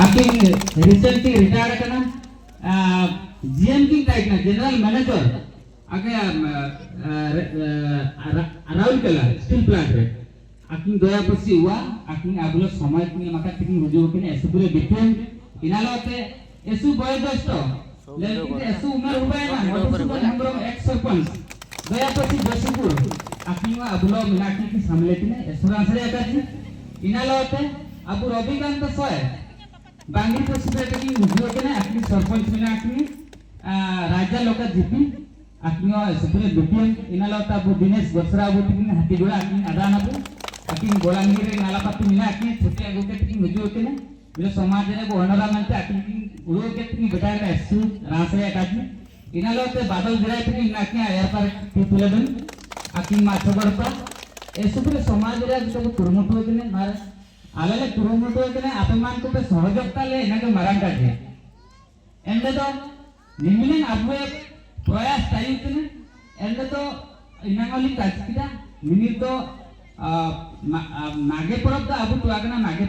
आकिन recently retire करना GM की type ना जनरल मैनेजर आके राहुल केला स्टील प्लांट रे आकिन दया पसी हुआ आकिन आबुलो समय की माका तिकिन हुजो किने एसुपुरे बिटुन इनालोते एसु बयोदस्त लेकिन एसु उमर हुबे ना मधुसूदन हेम्ब्रम एक्स सरपंच दया पसी जसुपुर आकिन आबुलो मिलाकी की सामले किने एसुरांस रे आकाजी इनालोते अबु रविकांत सोय बांगी पसिबेट की हुजो किने आकिन सरपंच मिना आकिन राजा लोका जीपी आकिन एसुपुरे बिटुन इनालोता अबु दिनेश बसरा अबु तिकिन हातीगोड़ा आकिन आदानाबु आकिन गोलांगी रे नालापाती मिला आकिन छोटे आगो के तिकिन हुजो किने बिलो समाज रे गोहनरा मानते आकिन उड़ो के तिकिन बेटा रे एसु रासरे आकाजी इनालोते बादल गिराय तिकिन नाकिन आयर पर तुलेदन आकिन माछगड़पा एसुपुरे समाज रे जो कुरुमुटो किने मार आलेले कुरुमुटो किने अपमान को पे सहयोगता ले इनाके मरांगा जे एंडे तो निमिलिन आबुए प्रयास तायु किने एंडे तो इनांगली काचकिदा मिनि तो मागे परब दा आबु तो आगना मागे